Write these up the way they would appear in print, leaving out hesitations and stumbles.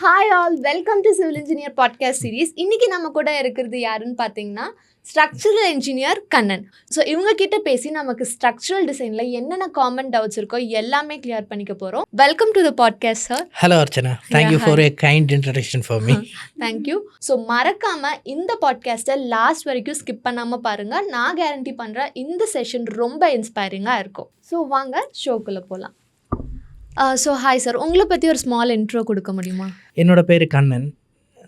Hi all, welcome to civil engineer podcast series. இன்றைக்கி நம்ம கூட இருக்கிறது யாருன்னு பார்த்தீங்கன்னா ஸ்ட்ரக்சரல் இன்ஜினியர் கண்ணன். ஸோ இவங்க கிட்ட பேசி நமக்கு ஸ்ட்ரக்சரல் டிசைனில் என்னென்ன காமன் டவுட்ஸ் இருக்கோ எல்லாமே கிளியர் பண்ணிக்க போகிறோம். Welcome to the podcast sir. Hello Archana, thank you for a kind introduction for me. Thank you. So மறக்காமல் இந்த பாட்காஸ்ட்டை லாஸ்ட் வரைக்கும் ஸ்கிப் பண்ணாமல் பாருங்கள். நான் கேரண்டி பண்ணுறேன் இந்த செஷன் ரொம்ப இன்ஸ்பைரிங்காக இருக்கும். ஸோ வாங்க ஷோக்குள்ளே போகலாம். ஸோ ஹாய் சார், உங்களை பற்றி ஒரு ஸ்மால் இன்ட்ரோ கொடுக்க முடியுமா? என்னோட பேர் கண்ணன்.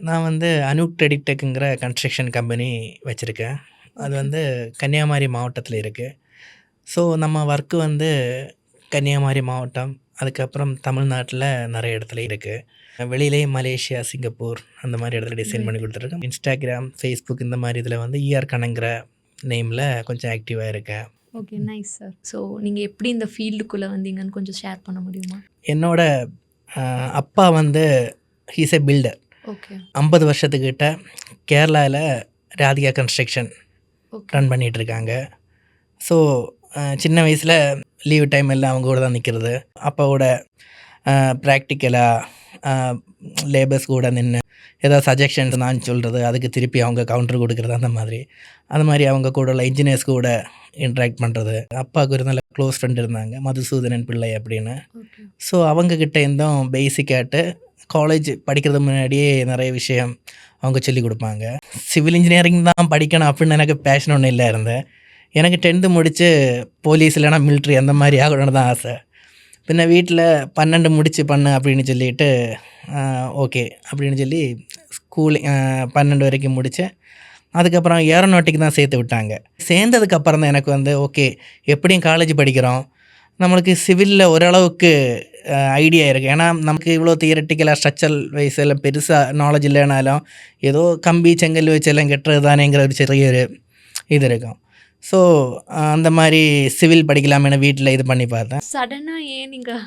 நான் அனூக் டெடிடெக்குங்கிற கன்ஸ்ட்ரக்ஷன் கம்பெனி வச்சுருக்கேன். அது கன்னியாகுமரி மாவட்டத்தில் இருக்குது. ஸோ நம்ம ஒர்க்கு கன்னியாகுமரி மாவட்டம், அதுக்கப்புறம் தமிழ்நாட்டில் நிறைய இடத்துல இருக்குது. வெளியிலே மலேசியா, சிங்கப்பூர் அந்த மாதிரி இடத்துல டிசைன் பண்ணி கொடுத்துருக்கேன். இன்ஸ்டாகிராம், ஃபேஸ்புக் இந்த மாதிரி இதில் ஈஆர் கண்ணங்கிற நேமில் கொஞ்சம் ஆக்டிவாக இருக்கேன். Okay, nice sir. ஸோ நீங்கள் எப்படி இந்த ஃபீல்டுக்குள்ளே வந்தீங்கன்னு கொஞ்சம் ஷேர் பண்ண முடியுமா? என்னோட அப்பா ஹீஸ் எ பில்டர். ஓகே. 50 வருஷத்துக்கிட்ட கேரளாவில் ராதிகா கன்ஸ்ட்ரக்ஷன் ரன் பண்ணிகிட்ருக்காங்க. ஸோ சின்ன வயசில் லீவ் டைம் எல்லாம் அவங்க கூட தான் நிற்கிறது. அப்பாவோட ப்ராக்டிக்கலாக லேபர்ஸ் கூட நின்று ஏதாவது சஜஷன்ஸ் நான் சொல்கிறது, அதுக்கு திருப்பி அவங்க கவுண்டர் கொடுக்குறது, அந்த மாதிரி அவங்க கூட உள்ள இன்ஜினியர்ஸ் கூட இன்ட்ராக்ட் பண்ணுறது. அப்பாவுக்கு ஒரு நல்ல க்ளோஸ் ஃப்ரெண்ட் இருந்தாங்க, மதுசூதனன் பிள்ளை அப்படின்னு. ஸோ அவங்கக்கிட்ட இருந்தும் பேசிக்காட்டு காலேஜ் படிக்கிறது முன்னாடியே நிறைய விஷயம் அவங்க சொல்லிக் கொடுப்பாங்க. சிவில் இன்ஜினியரிங் தான் படிக்கணும் அப்படின்னு எனக்கு பேஷன் ஒன்றும் இல்லை இருந்தேன். எனக்கு 10th முடித்து போலீஸ் இல்லைனா மிலிட்ரி அந்த மாதிரி ஆகணும்னு தான் ஆசை. பின்ன வீட்டில் 12 முடித்து பண்ணு அப்படின்னு சொல்லிட்டு ஓகே அப்படின்னு சொல்லி ஸ்கூலிங் 12 வரைக்கும் முடித்தேன். அதுக்கப்புறம் ஏரோநாட்டிக் தான் சேர்த்து விட்டாங்க. சேர்ந்ததுக்கப்புறம் தான் எனக்கு ஓகே, எப்படியும் காலேஜ் படிக்கிறோம், நம்மளுக்கு சிவிலில் ஓரளவுக்கு ஐடியா இருக்குது. ஏன்னா நமக்கு இவ்வளோ தியரட்டிக்கலாக ஸ்ட்ரக்சரல் வைஸ் எல்லாம் பெருசாக நாலேஜ் இல்லைனாலும் ஏதோ கம்பி செங்கல் வச்சு எல்லாம் கெட்டுறது தானேங்கிற ஒரு சிறிய ஒரு இது இருக்கும். ஸோ அந்த மாதிரி சிவில் படிக்கலாமே வீட்டில் இது பண்ணி பார்த்தேன். சடனாக ஏன் நீங்கள்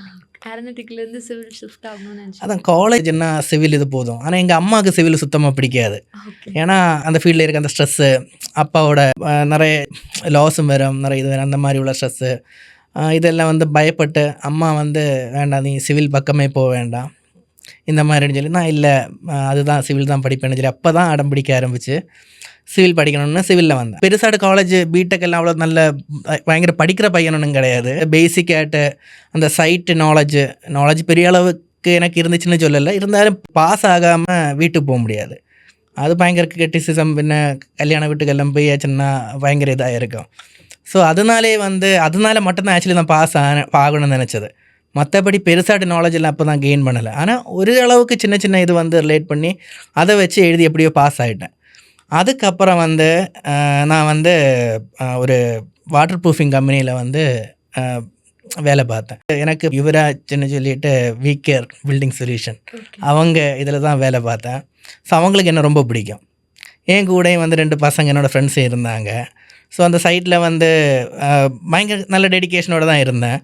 ஏரோநாட்டிக்லேருந்து சிவில் ஷிஃப்ட் ஆகணும்னு நினச்சேன்? அதான் காலேஜ் என்ன சிவில் இது போதும். ஆனால் எங்கள் அம்மாவுக்கு சிவில் சுத்தமாக பிடிக்காது. ஏன்னா அந்த ஃபீல்டில் இருக்க அந்த ஸ்ட்ரெஸ்ஸு, அப்பாவோட நிறைய லாஸும் வரும், நிறைய இது வரும், அந்த மாதிரி உள்ள ஸ்ட்ரெஸ்ஸு இதெல்லாம் பயப்பட்டு அம்மா வேண்டாம், நீ சிவில் பக்கமே போக வேண்டாம் இந்த மாதிரின்னு சொல்லி, நான் இல்லை அதுதான் சிவில் தான் படிப்பேன்னு சொல்லி அப்போ தான் அடம் பிடிக்க ஆரம்பிச்சு சிவில் படிக்கணும்னு சிவிலில் வந்தேன். பெருசாடு காலேஜ் பிடெக் எல்லாம் அவ்வளோ நல்ல பயங்கர படிக்கிற பையனும் கிடையாது. பேசிக்காட்டு அந்த சைட்டு நாலேஜ் பெரிய அளவுக்கு எனக்கு இருந்துச்சுன்னு சொல்லலை. இருந்தாலும் பாஸ் ஆகாமல் வீட்டுக்கு போக முடியாது. அது பயங்கர கிரிட்டிசிசம், பின்ன கல்யாண வீட்டுக்கெல்லாம் போய் ஆச்சுன்னா பயங்கர இதாக இருக்கும். ஸோ அதனால மட்டும்தான் ஆக்சுவலி நான் பாஸ் ஆகணும்னு நினச்சது. மற்றபடி பெருசாட்டு நாலேஜ் எல்லாம் அப்போ தான் கெயின் பண்ணலை. ஆனால் ஒரு அளவுக்கு சின்ன சின்ன இது ரிலேட் பண்ணி அதை வச்சு எழுதி எப்படியோ பாஸ் ஆகிட்டேன். அதுக்கப்புறம் நான் ஒரு வாட்டர் ப்ரூஃபிங் கம்பெனியில் வேலை பார்த்தேன். எனக்கு யுவராஜ்னு சொல்லிட்டு விகேர் பில்டிங் சொல்யூஷன் அவங்க இதில் தான் வேலை பார்த்தேன். ஸோ அவங்களுக்கு என்ன ரொம்ப பிடிக்கும். என் கூடயும் 2 பசங்க என்னோடய ஃப்ரெண்ட்ஸும் இருந்தாங்க. ஸோ அந்த சைட்டில் பயங்கர நல்ல டெடிக்கேஷனோடு தான் இருந்தேன்.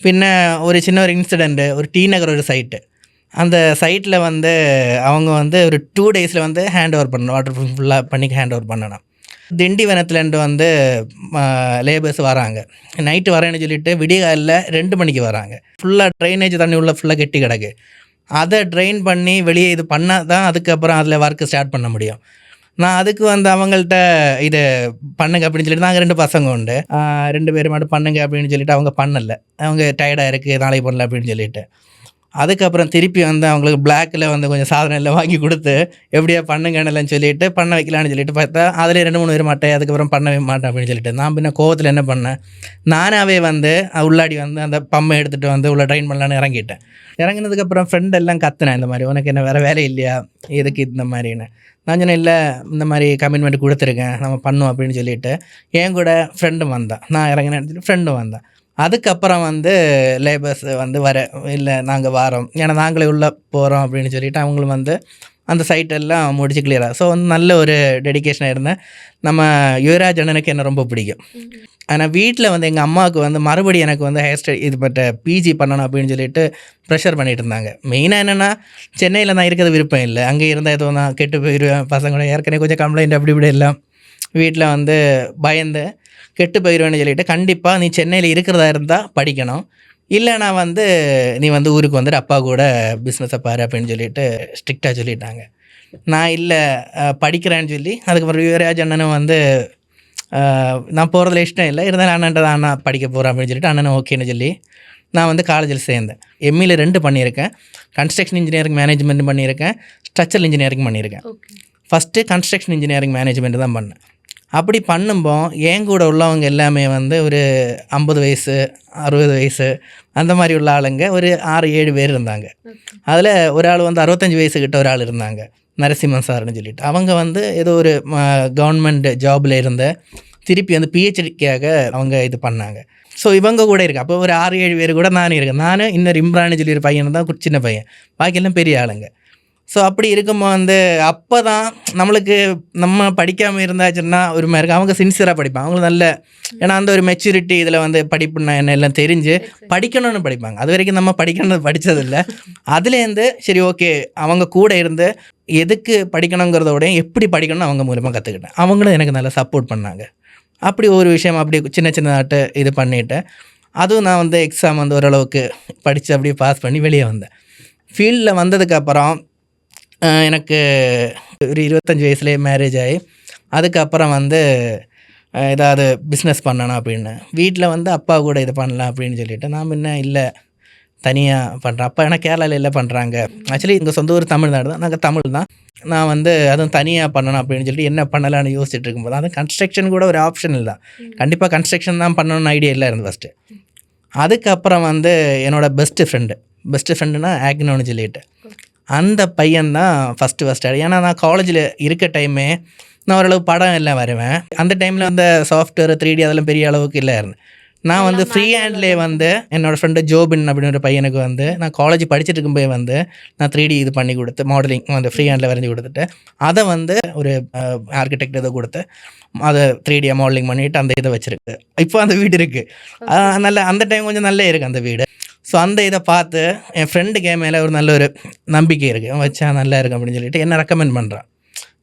பின்ன ஒரு சின்ன ஒரு இன்சிடெண்ட்டு, ஒரு டி நகர் ஒரு சைட்டு, அந்த சைட்டில் அவங்க ஒரு 2 டேஸில் ஹேண்ட் ஓவர் பண்ணணும், வாட்டர் ப்ரூஃப் ஃபுல்லாக பண்ணி ஹேண்ட் ஓவர் பண்ணணும். திண்டிவனத்துலேருந்து லேபர்ஸ் வராங்க. நைட்டு வரேன்னு சொல்லிட்டு விடியகாலில் 2 மணிக்கு வராங்க. ஃபுல்லாக ட்ரைனேஜ் தண்ணி உள்ள ஃபுல்லாக கெட்டி கிடக்கு. அதை ட்ரெயின் பண்ணி வெளியே இது பண்ணால் தான் அதுக்கப்புறம் அதில் ஒர்க்கு ஸ்டார்ட் பண்ண முடியும். நான் அதுக்கு அவங்கள்ட்ட இது பண்ணுங்க அப்படின்னு சொல்லிட்டு, நாங்கள் 2 பசங்க உண்டு, 2 பேர் மட்டும் பண்ணுங்க அப்படின்னு சொல்லிட்டு அவங்க பண்ணலை. அவங்க டயர்டாக இருக்குது, நாளைக்கு பண்ணல அப்படின்னு சொல்லிட்டு. அதுக்கப்புறம் திருப்பி அவங்களுக்கு பிளாக்கில் கொஞ்சம் சாதனம் எல்லாம் வாங்கி கொடுத்து எப்படியா பண்ணுங்கன்னு சொல்லிட்டு பண்ண வைக்கலான்னு சொல்லிட்டு பார்த்தா அதில் 2-3 பேர் மாட்டேன். அதுக்கப்புறம் பண்ணவே மாட்டேன் அப்படின்னு சொல்லிட்டு நான் பின்ன கோவத்தில் என்ன பண்ணேன், நானாகவே உள்ளாடி அந்த பம்மை எடுத்துகிட்டு உள்ள ட்ரெயின் பண்ணலான்னு இறங்கிட்டேன். இறங்கினதுக்கப்புறம் ஃப்ரெண்ட் எல்லாம் கத்துனேன், இந்த மாதிரி உனக்கு என்ன வேறு வேலை இல்லையா, எதுக்கு இந்த மாதிரின்னு. நான் சொன்னேன், இல்லை இந்த மாதிரி கமிட்மெண்ட் கொடுத்துருக்கேன், நம்ம பண்ணுவோம் அப்படின்னு சொல்லிட்டு. என் கூட ஃப்ரெண்டும் வந்தான், நான் இறங்கினேன் ஃப்ரெண்டும் வந்தான். அதுக்கப்புறம் லேபர்ஸ் வர இல்லை நாங்கள் வாரோம், ஏன்னா நாங்களே உள்ளே போகிறோம் அப்படின்னு சொல்லிவிட்டு அவங்களும் அந்த சைட்டெல்லாம் முடிச்சு கிளியராக. ஸோ நல்ல ஒரு டெடிக்கேஷனாக இருந்தேன். நம்ம யுவராஜ் அண்ணனுக்கு என்ன ரொம்ப பிடிக்கும். ஆனால் வீட்டில் எங்கள் அம்மாவுக்கு மறுபடியும் எனக்கு ஹையர் ஸ்டடி இது பட்ட பிஜி பண்ணணும் அப்படின்னு சொல்லிட்டு ப்ரெஷர் பண்ணிகிட்டு இருந்தாங்க. மெயினாக என்னென்னா சென்னையில் நான் இருக்கிறது விருப்பம் இல்லை, அங்கே இருந்தால் ஏதோ நான் கெட்டு போயிடுவேன், பசங்களோட ஏற்கனவே கொஞ்சம் கம்ப்ளைண்ட் அப்படி இப்படி எல்லாம் வீட்டில் பயந்து கெட்டு போயிடுவேன்னு சொல்லிட்டு, கண்டிப்பாக நீ சென்னையில் இருக்கிறதா இருந்தால் படிக்கணும், இல்லை நான் வந்து நீ வந்து ஊருக்கு வந்துட்டு அப்பா கூட பிஸ்னஸை பாரு அப்படின்னு சொல்லிட்டு ஸ்ட்ரிக்டாக சொல்லிட்டாங்க. நான் இல்லை படிக்கிறேன்னு சொல்லி அதுக்கப்புறம் யுவராஜ் அண்ணனும் வந்து நான் போகிறதுல இஷ்டம் இல்லை, இருந்தாலும் அண்ணன்ட்ட அண்ணா படிக்க போகிறேன் அப்படின்னு சொல்லிட்டு அண்ணனும் ஓகேன்னு சொல்லி நான் வந்து காலேஜில் சேர்ந்தேன். எம்இல 2 பண்ணியிருக்கேன். கன்ஸ்ட்ரக்ஷன் இன்ஜினியரிங் மேனேஜ்மெண்ட் பண்ணியிருக்கேன், ஸ்ட்ரக்சரல் இன்ஜினியரிங் பண்ணியிருக்கேன். ஃபஸ்ட்டு கன்ஸ்ட்ரக்ஷன் இன்ஜினியரிங் மேனேஜ்மெண்ட் தான் பண்ணேன். அப்படி பண்ணும்போது என் கூட உள்ளவங்க எல்லாமே வந்து ஒரு 50 வயசு 60 வயசு அந்த மாதிரி உள்ள ஆளுங்க ஒரு 6-7 பேர் இருந்தாங்க. அதில் ஒரு ஆள் வந்து 65 வயசுக்கிட்ட ஒரு ஆள் இருந்தாங்க, நரசிம்மன் சார்னு சொல்லிட்டு. அவங்க வந்து ஏதோ ஒரு கவர்மெண்ட் ஜாபில் இருந்த திருப்பி வந்து பிஹெச்டிக்காக அவங்க இது பண்ணாங்க. ஸோ இவங்க கூட இருக்குது. அப்போ ஒரு 6-7 பேர் கூட நானும் இருக்கேன். நான் இன்னொரு இம்ரான்னு சொல்லி ஒரு பையன் தான், சின்ன பையன், பாக்கியெல்லாம் பெரிய ஆளுங்க. ஸோ அப்படி இருக்கும்போது வந்து அப்போ தான் நம்மளுக்கு நம்ம படிக்காமல் இருந்தாச்சுன்னா ஒரு மாதிரி இருக்கும். அவங்க சின்சியராக படிப்பாங்க, அவங்களுக்கு நல்ல, ஏன்னா அந்த ஒரு மெச்சூரிட்டி இதில் வந்து படிப்புன்னா என்ன எல்லாம் தெரிஞ்சு படிக்கணும்னு படிப்பாங்க. அது வரைக்கும் நம்ம படிக்கணும்னு படித்ததில்லை. அதுலேருந்து சரி ஓகே அவங்க கூட இருந்து எதுக்கு படிக்கணுங்கிறதோட எப்படி படிக்கணும்னு அவங்க மூலமாக கற்றுக்கிட்டேன். அவங்களும் எனக்கு நல்லா சப்போர்ட் பண்ணாங்க. அப்படி ஒரு விஷயம் அப்படி சின்ன சின்னதாட்டு இது பண்ணிவிட்டேன். அதுவும் நான் வந்து எக்ஸாம் வந்து ஓரளவுக்கு படித்து அப்படியே பாஸ் பண்ணி வெளியே வந்தேன். ஃபீல்டில் வந்ததுக்கப்புறம் எனக்கு ஒரு 25 வயசுலேயே மேரேஜ் ஆகி அதுக்கப்புறம் வந்து ஏதாவது பிஸ்னஸ் பண்ணணும் அப்படின்னு வீட்டில் வந்து அப்பா கூட இது பண்ணலாம் அப்படின்னு சொல்லிவிட்டு நான் முன்ன இல்லை தனியாக பண்ணுறேன். அப்பா ஏன்னா கேரளாவில் இல்லை பண்ணுறாங்க. ஆக்சுவலி எங்கள் சொந்த ஊர் தமிழ்நாடு தான், நாங்கள் தமிழ் தான். நான் வந்து அதுவும் தனியாக பண்ணணும் அப்படின்னு சொல்லிட்டு என்ன பண்ணலான்னு யோசிச்சுட்டு இருக்கும்போது அது கன்ஸ்ட்ரக்ஷன் கூட ஒரு ஆப்ஷன் இல்லை. கண்டிப்பாக கன்ஸ்ட்ரக்ஷன் தான் பண்ணணும்னு ஐடியா இல்லை இருந்து ஃபஸ்ட்டு. அதுக்கப்புறம் வந்து என்னோடய பெஸ்ட்டு ஃப்ரெண்டுனா ஆக்னோன்னு சொல்லிட்டு அந்த பையன்தான் ஃபஸ்ட்டு. ஏன்னா நான் காலேஜில் இருக்க டைமே நான் ஓரளவு படம் எல்லாம் வருவேன். அந்த டைமில் அந்த சாஃப்ட்வேர் 3D அதெல்லாம் பெரிய அளவுக்கு இல்லை இருந்தேன். நான் வந்து ஃப்ரீ ஹேண்ட்லேயே வந்து என்னோடய ஃப்ரெண்டு ஜோபின் அப்படின்னு ஒரு பையனுக்கு வந்து நான் காலேஜ் படிச்சுட்டு இருக்கும்போது வந்து நான் 3D இது பண்ணி கொடுத்து மாடலிங் அந்த ஃப்ரீ ஹேண்டில் வரைஞ்சி கொடுத்துட்டு அதை வந்து ஒரு ஆர்கிடெக்ட் இதை கொடுத்து அதை 3D மாடலிங் பண்ணிவிட்டு அந்த இதை வச்சுருக்கு. இப்போ அந்த வீடு இருக்குது, நல்ல அந்த டைம் கொஞ்சம் நல்லா இருக்குது அந்த வீடு. ஸோ அந்த இதை பார்த்து என் ஃப்ரெண்டுக்கு என் மேலே ஒரு நல்ல ஒரு நம்பிக்கை இருக்குது, வச்சா நல்லா இருக்கும் அப்படின்னு சொல்லிட்டு என்ன ரெக்கமெண்ட் பண்ணுறான்.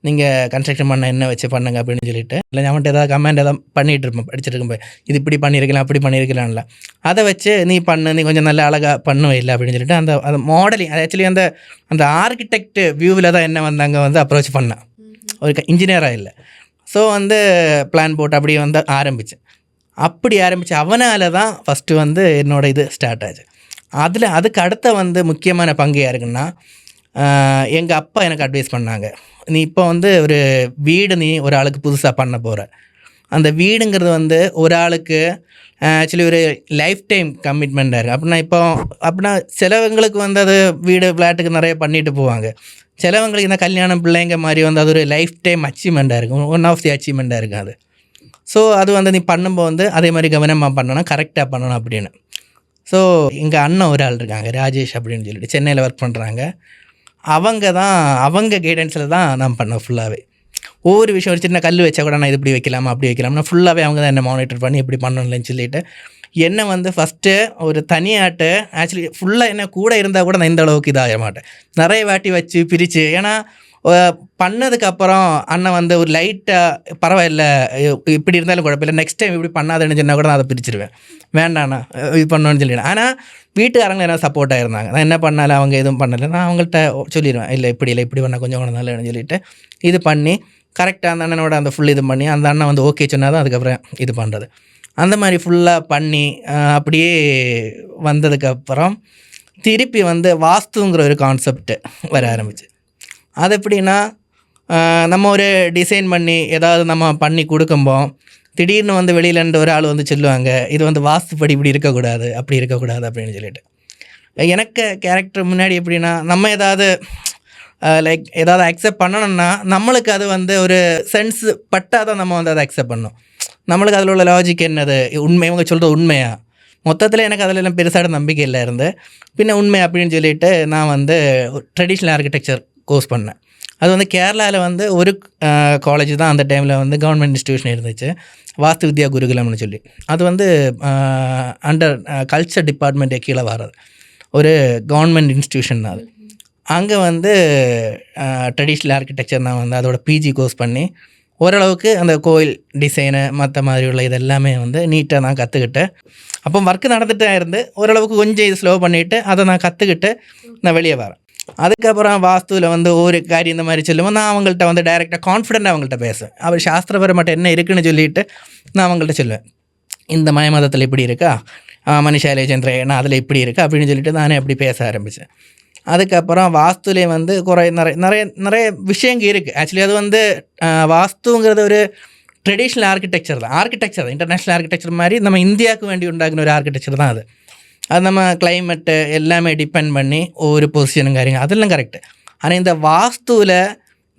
நீங்கள் கன்ஸ்ட்ரக்ஷன் பண்ண என்ன வச்சு பண்ணுங்க அப்படின்னு சொல்லிட்டு, இல்லை அவன்ட்டு ஏதாவது கமெண்ட் எதாவது பண்ணிகிட்டு இருப்பேன் படிச்சுட்டு இருக்கும்போது, இது இப்படி பண்ணியிருக்கலாம் அப்படி பண்ணியிருக்கலாம்ல, அதை வச்சு நீ பண்ணு, நீ கொஞ்சம் நல்ல அழகாக பண்ணுவே இல்லை அப்படின்னு சொல்லிட்டு அந்த மாடலிங் அது ஆக்சுவலி அந்த ஆர்கிடெக்ட் வியூவில் தான் என்ன வந்தாங்க வந்து அப்ரோச் பண்ணேன், ஒரு இன்ஜினியராக இல்லை. ஸோ வந்து பிளான் போட்டு அப்படியே வந்து ஆரம்பித்தேன். அப்படி ஆரம்பித்து அவனால் தான் ஃபஸ்ட்டு வந்து என்னோடய இது ஸ்டார்ட் ஆச்சு. அதுக்கு அடுத்த வந்து முக்கியமான பங்கு யாருக்குன்னா, எங்கள் அப்பா எனக்கு அட்வைஸ் பண்ணாங்க, நீ இப்போ வந்து ஒரு வீடு நீ ஒரு ஆளுக்கு புதுசாக பண்ண போகிற, அந்த வீடுங்கிறது வந்து ஒரு ஆளுக்கு ஆக்சுவலி ஒரு லைஃப் டைம் கமிட்மெண்ட்டாக இருக்குது. அப்படின்னா சிலவங்களுக்கு வந்து அது வீடு ஃப்ளாட்டுக்கு நிறைய பண்ணிட்டு போவாங்க, சிலவங்களுக்கு இந்த கல்யாணம் பிள்ளைங்க மாதிரி வந்து அது ஒரு லைஃப் டைம் அச்சீவ்மெண்ட்டாக இருக்கும், ஒன் ஆஃப் தி அச்சீவ்மெண்ட்டாக இருக்கும் அது. ஸோ அது வந்து நீ பண்ணும்போது வந்து அதே மாதிரி கவனமாக பண்ணணும், கரெக்டாக பண்ணணும் அப்படின்னு. ஸோ எங்கள் அண்ணன் ஒரு ஆள் இருக்காங்க, ராஜேஷ் அப்படின்னு சொல்லிட்டு சென்னையில் ஒர்க் பண்ணுறாங்க. அவங்க கைடன்ஸில் தான் நான் பண்ணேன் ஃபுல்லாகவே. ஒவ்வொரு விஷயம் ஒரு சின்ன கல் வச்சா கூட நான் இது இப்படி வைக்கலாமா அப்படி வைக்கலாம்னா ஃபுல்லாகவே அவங்க தான் என்ன மானிட்டர் பண்ணி எப்படி பண்ணணும்னு சொல்லிட்டு என்னை வந்து ஃபஸ்ட்டு ஒரு தனியாட்டு ஆக்சுவலி ஃபுல்லாக என்ன கூட இருந்தால் கூட நான் இந்த அளவுக்கு இதாக மாட்டேன், நிறைய வாட்டி வச்சு பிரித்து. ஏன்னா பண்ணதுக்கப்புறம் அண்ணன் வந்து ஒரு லைட்டாக பரவாயில்ல இப்படி இருந்தாலும் குழப்பமில்லை, நெக்ஸ்ட் டைம் இப்படி பண்ணாதுன்னு சொன்னால் கூட நான் அதை பிரிச்சுருவேன், வேண்டாண்ணா இது பண்ணணும்னு சொல்லிடுவேன். ஆனால் வீட்டுக்காரங்க என்ன சப்போர்ட்டாக இருந்தாங்க, நான் என்ன பண்ணாலும் அவங்க எதுவும் பண்ணலை, நான் அவங்கள்ட்ட சொல்லிடுவேன், இல்லை இப்படி பண்ணால் கொஞ்சம் நல்லதுன்னு சொல்லிட்டு இது பண்ணி கரெக்டாக அந்த அண்ணனோட அந்த ஃபுல் இது பண்ணி அந்த அண்ணன் வந்து ஓகே சொன்னால் தான் அதுக்கப்புறம் இது பண்ணுறது. அந்த மாதிரி ஃபுல்லாக பண்ணி அப்படியே வந்ததுக்கப்புறம் திருப்பி வந்து வாஸ்துங்கிற ஒரு கான்செப்ட் வர ஆரம்பிச்சு. அது எப்படின்னா, நம்ம ஒரு டிசைன் பண்ணி ஏதாவது நம்ம பண்ணி கொடுக்கும்போது திடீர்னு வந்து வெளியிலேருந்து ஒரு ஆள் வந்து சொல்லுவாங்க, இது வந்து வாஸ்துப்படி இப்படி இருக்கக்கூடாது அப்படி இருக்கக்கூடாது அப்படின்னு சொல்லிட்டு. எனக்கு கேரக்டர் முன்னாடி எப்படின்னா, நம்ம ஏதாவது லைக் ஏதாவது அக்செப்ட் பண்ணணும்னா நம்மளுக்கு அது வந்து ஒரு சென்ஸ் பட்டால் தான் நம்ம வந்து அதை அக்செப்ட் பண்ணணும். நம்மளுக்கு அதில் உள்ள லாஜிக் என்னது, உண்மை இவங்க சொல்கிறது உண்மையா, மொத்தத்தில் எனக்கு அதில் எல்லாம் பெருசாக நம்பிக்கை இல்லை இருந்து பின்ன உண்மை அப்படின்னு சொல்லிட்டு நான் வந்து ட்ரெடிஷ்னல் ஆர்கிடெக்சர் கோர்ஸ் பண்ணேன். அது வந்து கேரளாவில் வந்து ஒரு காலேஜ் தான் அந்த டைமில் வந்து கவர்மெண்ட் இன்ஸ்டியூஷன் இருந்துச்சு, வாஸ்து வித்யா குருகுலம்னு சொல்லி. அது வந்து அண்டர் கல்ச்சர் டிபார்ட்மெண்ட்டே கீழே வர்றது ஒரு கவர்மெண்ட் இன்ஸ்டியூஷன் தான் அது. அங்கே வந்து ட்ரெடிஷ்னல் ஆர்கிடெக்சர் நான் வந்து அதோட பிஜி கோர்ஸ் பண்ணி ஓரளவுக்கு அந்த கோயில் டிசைனு மற்ற மாதிரி உள்ள இது எல்லாமே வந்து நீட்டாக நான் கற்றுக்கிட்டேன். அப்போ ஒர்க்கு நடந்துகிட்டே இருந்து ஓரளவுக்கு கொஞ்சம் இது ஸ்லோ பண்ணிவிட்டு அதை நான் கற்றுக்கிட்டு நான் வெளியே வரேன். அதுக்கப்புறம் வாஸ்துவில் வந்து ஒரு காரியம் இந்த மாதிரி சொல்லுவோம், நான் அவங்கள்ட்ட வந்து டைரெக்டாக கான்ஃபிடென்ட்டாக அவங்கள்ட்ட பேசுவேன். அவர் சாஸ்திரபரமாட்ட என்ன இருக்குன்னு சொல்லிட்டு நான் அவங்கள்ட்ட சொல்லுவேன், இந்த மதத்தில் இப்படி இருக்கா, மனுஷாலய சந்திரன் அதில் இப்படி இருக்கா அப்படின்னு சொல்லிட்டு நானே அப்படி பேச ஆரம்பித்தேன். அதுக்கப்புறம் வாஸ்துலேயே வந்து நிறைய நிறைய நிறைய விஷயங்கள் இருக்குது. ஆக்சுவலி அது வந்து வாஸ்துங்கிறது ஒரு ட்ரெடிஷ்னல் ஆர்கிடெக்சர் தான், இன்டர்நேஷ்னல் ஆர்கிடெக்சர் மாதிரி நம்ம இந்தியாவுக்கு வேண்டி உண்டாக்குன ஒரு ஆர்கிடெக்சர் தான் அது. அது நம்ம கிளைமேட்டு எல்லாமே டிபெண்ட் பண்ணி ஒவ்வொரு பொசிஷனும் காரியங்க அதெல்லாம் கரெக்டு. ஆனால் இந்த வாஸ்துவில்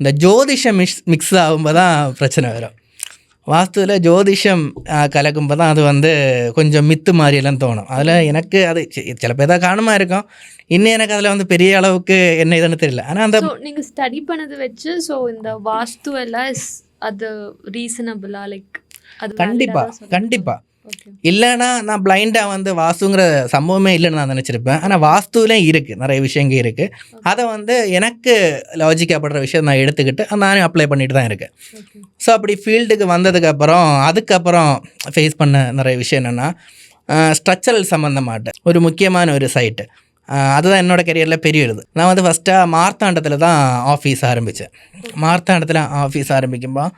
இந்த ஜோதிஷம் மிக்ஸ் ஆகும்போது தான் பிரச்சனை வரும். வாஸ்துவில் ஜோதிஷம் கலக்கும்போது தான் அது வந்து கொஞ்சம் மித்து மாதிரியெல்லாம் தோணும். அதில் எனக்கு அது சில பேர் தான் காரணமாக இருக்கும். இன்னும் எனக்கு அதில் வந்து பெரிய அளவுக்கு என்ன இதுன்னு தெரியல. ஆனால் அந்த நீங்கள் ஸ்டடி பண்ணது வச்சு ஸோ இந்த வாஸ்து எல்லாம் அது ரீசனபிளா லைக் அது கண்டிப்பாக இல்லைன்னா நான் பிளைண்டாக வந்து வாஸ்துங்கிற சம்பவமே இல்லைன்னு நான் நினச்சிருப்பேன். ஆனால் வாஸ்துலேயும் இருக்குது நிறைய விஷயங்கள் இருக்குது. அதை வந்து எனக்கு லாஜிக்காகப்படுற விஷயம் நான் எடுத்துக்கிட்டு நானே அப்ளை பண்ணிட்டு தான் இருக்கேன். ஸோ அப்படி ஃபீல்டுக்கு வந்ததுக்கப்புறம் அதுக்கப்புறம் ஃபேஸ் பண்ண நிறைய விஷயம் என்னென்னா ஸ்ட்ரக்சரல் சம்மந்தமாட்ட ஒரு முக்கியமான ஒரு சைட்டு. அதுதான் என்னோடய கெரியரில் பெரிய இது. நான் வந்து ஃபஸ்ட்டாக மார்த்தாண்டத்தில் தான் ஆஃபீஸ் ஆரம்பித்தேன். மார்த்தாண்டத்தில் ஆஃபீஸ் ஆரம்பிக்கும்போது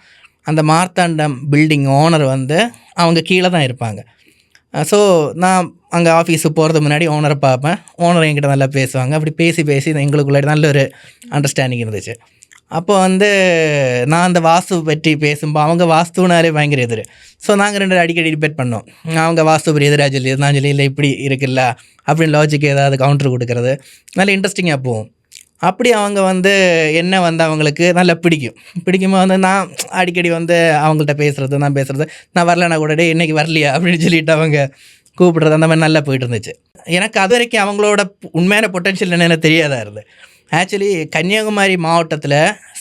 அந்த மார்த்தாண்டம் பில்டிங் ஓனர் வந்து அவங்க கீழே தான் இருப்பாங்க. ஸோ நான் அங்கே ஆஃபீஸுக்கு போகிறது முன்னாடி ஓனரை பார்ப்பேன். ஓனர் என்கிட்ட நல்லா பேசுவாங்க. அப்படி பேசி எங்களுக்குள்ளே நல்ல ஒரு அண்டர்ஸ்டாண்டிங் இருந்துச்சு. அப்போ வந்து நான் அந்த வாஸ்து பற்றி பேசும்போது அவங்க வாஸ்துனாலே பயங்கர எதிர். ஸோ நாங்கள் ரெண்டு அடிக்கடி டிபேட் பண்ணோம். அவங்க வாஸ்து பற்றி எதிராக சொல்லி நான் சொல்லி இல்லை இப்படி இருக்குல்ல அப்படின்னு லாஜிக் ஏதாவது கவுண்டர் கொடுக்கறது நல்ல இன்ட்ரெஸ்டிங்காக போகும். அப்படி அவங்க வந்து என்ன வந்து அவங்களுக்கு நல்லா பிடிக்கும்போது வந்து நான் அடிக்கடி வந்து அவங்கள்ட்ட பேசுகிறது நான் வரலன்னா கூட இன்றைக்கி வரலையா அப்படின்னு சொல்லிட்டு அவங்க கூப்பிடுறது அந்த மாதிரி நல்லா போயிட்டு இருந்துச்சு. எனக்கு அது வரைக்கும் அவங்களோட உண்மையான பொட்டென்ஷியல் என்னென்னு தெரியாதா இருந்து. ஆக்சுவலி கன்னியாகுமரி மாவட்டத்தில்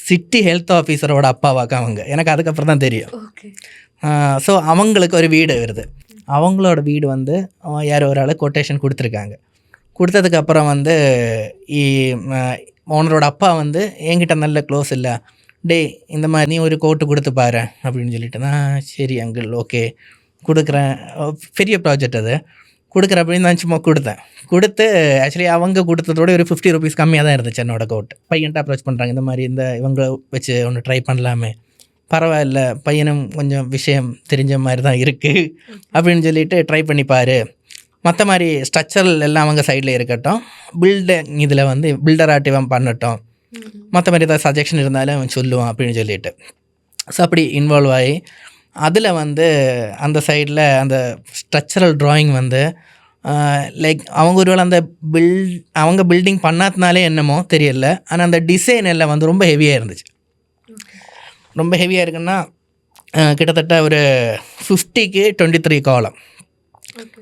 சிட்டி ஹெல்த் ஆஃபீஸரோட அப்பாவாக்க அவங்க எனக்கு அதுக்கப்புறம் தான் தெரியும். ஸோ அவங்களுக்கு ஒரு வீடு வருது. அவங்களோட வீடு வந்து யாரோ ஒரு ஆள் கொட்டேஷன் கொடுத்துருக்காங்க. கொடுத்ததுக்கப்புறம் வந்து ஓனரோட அப்பா வந்து என்கிட்ட நல்ல க்ளோஸ் இல்லை, இந்த மாதிரி நீ ஒரு கோட்டு கொடுத்து பாரு அப்படின்னு சொல்லிட்டு நான் சரி அங்கிள் ஓகே கொடுக்குறேன். பெரிய ப்ராஜெக்ட் அது கொடுக்குறேன் அப்படின்னு நான் சும்மா கொடுத்து ஆக்சுவலி அவங்க கொடுத்ததோட ஒரு 50 rupees கம்மியாக தான் இருந்துச்சு என்னோடய கோட். பையன்ட்ட அப்ரோச் பண்ணுறாங்க, இந்த மாதிரி இவங்க வச்சு ஒன்று ட்ரை பண்ணலாமே, பரவாயில்ல பையனும் கொஞ்சம் விஷயம் தெரிஞ்ச மாதிரி தான் இருக்குது அப்படின்னு சொல்லிட்டு ட்ரை பண்ணிப்பார். மற்ற மாதிரி ஸ்ட்ரக்சரல் எல்லாம் அவங்க சைடில் இருக்கட்டும், பில்டிங் இதில் வந்து பில்டர் ஆக்டிவாக பண்ணட்டும், மற்ற மாதிரி ஏதாவது சஜஷன் இருந்தாலும் அவன் சொல்லுவான் அப்படின்னு சொல்லிட்டு. ஸோ அப்படி இன்வால்வ் ஆகி அதில் வந்து அந்த சைடில் அந்த ஸ்ட்ரக்சரல் ட்ராயிங் வந்து லைக் அவங்க ஒருவேளை அந்த அவங்க பில்டிங் பண்ணாதனாலே என்னமோ தெரியல, ஆனால் அந்த டிசைன் எல்லாம் வந்து ரொம்ப ஹெவியாக இருந்துச்சு. ரொம்ப ஹெவியாக இருக்குன்னா கிட்டத்தட்ட ஒரு 50க்கு 23 காலம்,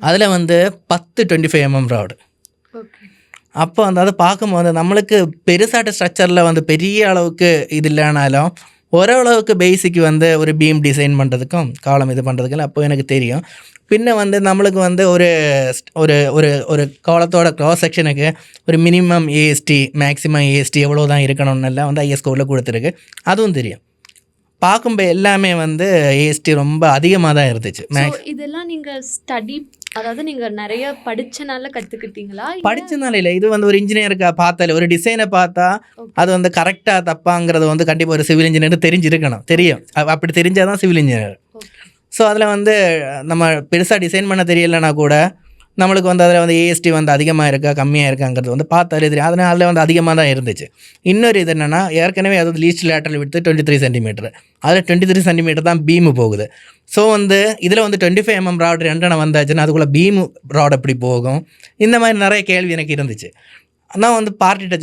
அதில் வந்து 10 25 mm ராடு. அப்போ வந்து அதை பார்க்கும்போது நம்மளுக்கு பெருசாட்ட ஸ்ட்ரக்சரில் வந்து பெரிய அளவுக்கு இது இல்லைனாலும் ஓரளவுக்கு பேசிக் வந்து ஒரு பீம் டிசைன் பண்ணுறதுக்கும் காலம் இது பண்ணுறதுக்கும் அப்போ எனக்கு தெரியும். பின்ன வந்து நம்மளுக்கு வந்து ஒரு ஒரு ஒரு ஒரு காலத்தோட க்ராஸ் செக்ஷனுக்கு ஒரு மினிமம் ஏஎஸ்டி மேக்ஸிமம் ஏஎஸ்டி எவ்வளோ தான் இருக்கணும்னு எல்லாம் வந்து ஐஎஸ் கோடில் கொடுத்துருக்கு, அதுவும் தெரியும். பார்க்கும்போது எல்லாமே வந்து ஏஎஸ்டி ரொம்ப அதிகமாக தான் இருந்துச்சு. இதெல்லாம் நீங்கள் ஸ்டடி அதாவது நீங்கள் நிறைய படித்தனால கற்றுக்கிட்டீங்களா? படித்தனால இல்லை, இது வந்து ஒரு இன்ஜினியருக்கு பார்த்தாலே ஒரு டிசைனை பார்த்தா அது வந்து கரெக்டாக தப்பாங்கிறது வந்து கண்டிப்பாக ஒரு சிவில் இன்ஜினியர் தெரிஞ்சிருக்கணும், தெரியும். அப்படி தெரிஞ்சால் தான் சிவில் இன்ஜினியர். ஸோ அதில் வந்து நம்ம பெருசாக டிசைன் பண்ண தெரியலைன்னா கூட நம்மளுக்கு வந்து அதில் வந்து ஏஎஸ்டி வந்து அதிகமாக இருக்கா கம்மியாக இருக்காங்கிறது வந்து பார்த்தாலே தெரியும். அதனால் அதில் வந்து அதிகமாக தான் இருந்துச்சு. இன்னொரு இது என்னென்னா ஏற்கனவே அது லீஸ்ட் லேட்டரல் விட்டு 23 cm, அதில் 23 cm தான் பீமு போகுது. ஸோ வந்து இதில் வந்து 25 mm ராட் ரெண்டனை வந்தாச்சுன்னா அதுக்குள்ளே பீமு ராட் எப்படி போகும், இந்த மாதிரி நிறைய கேள்வி எனக்கு இருந்துச்சு. நான் வந்து பார்ட்டிகிட்ட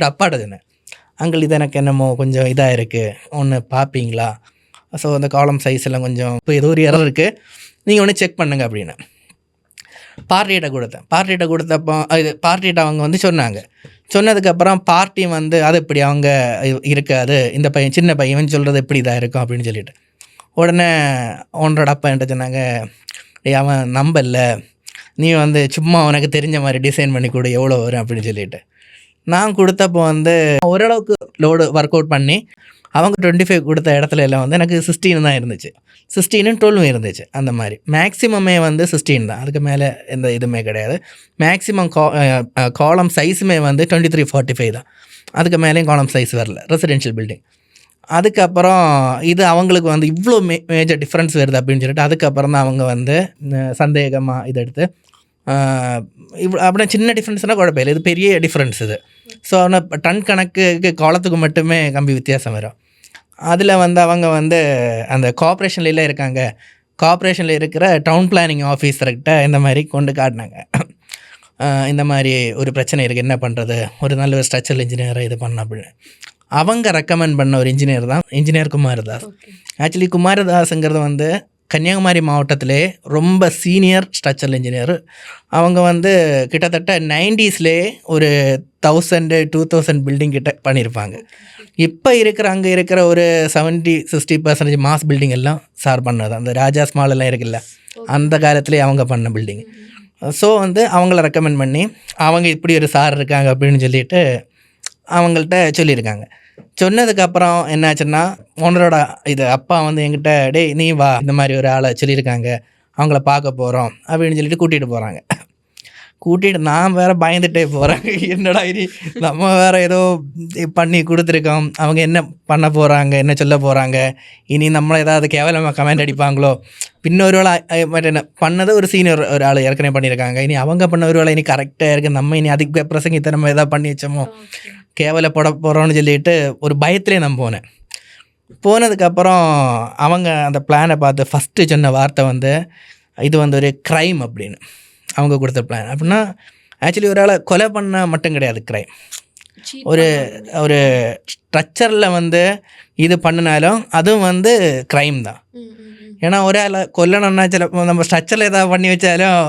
அப்பாட்ட சொன்னேன், அங்கிள் இது எனக்கு என்னமோ கொஞ்சம் இதாக இருக்குது, ஒன்று பார்ப்பீங்களா? ஸோ அந்த காலம் சைஸ் எல்லாம் கொஞ்சம் இப்போ ஏதோ ஒரு எரர் இருக்குது, நீங்கள் ஒன்று செக் பண்ணுங்க அப்படின்னு பார்ட்டிகிட்ட கொடுத்தப்போ இது பார்ட்டிகிட்ட அவங்க வந்து சொன்னதுக்கப்புறம் பார்ட்டி வந்து அது இப்படி அவங்க இருக்காது, இந்த பையன் சின்ன பையன் சொல்கிறது எப்படி இதாக இருக்கும் அப்படின்னு சொல்லிட்டு உடனே ஓனரோட அப்பா என்கிட்ட சொன்னாங்க, அவன் நம்பல, நீ வந்து சும்மா உனக்கு தெரிஞ்ச மாதிரி டிசைன் பண்ணி கொடு எவ்வளோ வரும் அப்படின்னு சொல்லிட்டு நான் கொடுத்தப்போ வந்து ஓரளவுக்கு லோடு ஒர்க் அவுட் பண்ணி அவங்க 25 கொடுத்த இடத்துல எல்லாம் வந்து எனக்கு 16 தான் இருந்துச்சு, 16 12 இருந்துச்சு. அந்த மாதிரி மேக்ஸிமமே வந்து 16 தான், அதுக்கு மேலே எந்த இதுவுமே கிடையாது. மேக்ஸிமம் காலம் சைஸுமே வந்து 2345 தான், அதுக்கு மேலேயும் காலம் சைஸ் வரல ரெசிடென்ஷியல் பில்டிங். அதுக்கப்புறம் இது அவங்களுக்கு வந்து இவ்வளோ மேஜர் டிஃப்ரென்ஸ் வருது அப்படின்னு சொல்லிட்டு அதுக்கப்புறம் தான் அவங்க வந்து சந்தேகமாக இதை எடுத்து இவ்வளோ அப்படின்னா சின்ன டிஃப்ரென்ஸ்னால் குழப்பம் இல்லை, இது பெரிய டிஃப்ரென்ஸ் இது. ஸோ ஆனால் டன் கணக்கு காலத்துக்கு மட்டுமே கம்பி வித்தியாசம் வரும். அதில் வந்து அவங்க வந்து அந்த கார்ப்பரேஷன்ல இருக்காங்க, கார்ப்பரேஷனில் இருக்கிற டவுன் பிளானிங் ஆஃபீஸர்கிட்ட இந்த மாதிரி கொண்டு காட்டினாங்க. இந்த மாதிரி ஒரு பிரச்சனை இருக்குது, என்ன பண்ணுறது, ஒரு நல்ல ஒரு ஸ்ட்ரக்சரல் இன்ஜினியரை இது பண்ண அப்படின்னு. அவங்க ரெக்கமெண்ட் பண்ண ஒரு இன்ஜினியர் தான் இன்ஜினியர் குமாரதாஸ். ஆக்சுவலி குமாரதாஸுங்கிறது வந்து கன்னியாகுமரி மாவட்டத்திலே ரொம்ப சீனியர் ஸ்ட்ரக்சரல் இன்ஜினியர். அவங்க வந்து கிட்டத்தட்ட 90ஸ்லேயே ஒரு 1000-2000 பில்டிங் கிட்ட பண்ணியிருப்பாங்க. இப்போ அங்கே இருக்கிற ஒரு 70-60% மாஸ் பில்டிங் எல்லாம் சார் பண்ணது, அந்த ராஜாஸ் மால் எல்லாம் இருக்குல்ல, அந்த காலத்துலேயே அவங்க பண்ண பில்டிங். ஸோ வந்து அவங்கள ரெக்கமெண்ட் பண்ணி அவங்க இப்படி ஒரு சார் இருக்காங்க அப்படின்னு சொல்லிட்டு அவங்கள்ட்ட சொல்லியிருக்காங்க. சொன்னதுக்கப்புறம் என்னாச்சுன்னா ஓனரோட இது அப்பா வந்து என்கிட்ட டேய் நீ வா, இந்த மாதிரி ஒரு ஆளை சொல்லியிருக்காங்க, அவங்கள பார்க்க போகிறோம் அப்படின்னு சொல்லிட்டு கூட்டிகிட்டு போகிறாங்க. கூட்டிகிட்டு நான் வேறு பயந்துகிட்டே போகிறேன், என்னடா இது நம்ம வேறு ஏதோ பண்ணி கொடுத்துருக்கோம், அவங்க என்ன பண்ண போகிறாங்க, என்ன சொல்ல போகிறாங்க, இனி நம்மளை ஏதாவது கேவலமாக கமெண்ட் அடிப்பாங்களோ, பின்னொரு வேளை என்ன பண்ணது ஒரு சீனியர் ஒரு ஆள் ஏற்கனவே பண்ணியிருக்காங்க, இனி அவங்க பண்ண ஒரு வேளை இனி கரெக்டாக இருக்குது, நம்ம இனி அதுக்கு பிரசங்கித்த நம்ம எதாவது பண்ணி வச்சோமோ கேவலப்பட போகிறோன்னு சொல்லிட்டு ஒரு பயத்திலே நான் போனதுக்கப்புறம் அவங்க அந்த பிளானை பார்த்து ஃபஸ்ட்டு சொன்ன வார்த்தை வந்து இது வந்து ஒரு க்ரைம் அப்படின்னு அவங்க கொடுத்த பிளான். அப்படின்னா ஆக்சுவலி ஒரு ஆளை கொலை பண்ண மட்டும் கிடையாது க்ரைம், ஒரு ஒரு ஸ்ட்ரக்சரில் வந்து இது பண்ணினாலும் அதுவும் வந்து க்ரைம் தான். ஏன்னா ஒரு ஆளை கொல்லணும்னா சில நம்ம ஸ்ட்ரக்சரில் ஏதாவது பண்ணி வச்சாலும்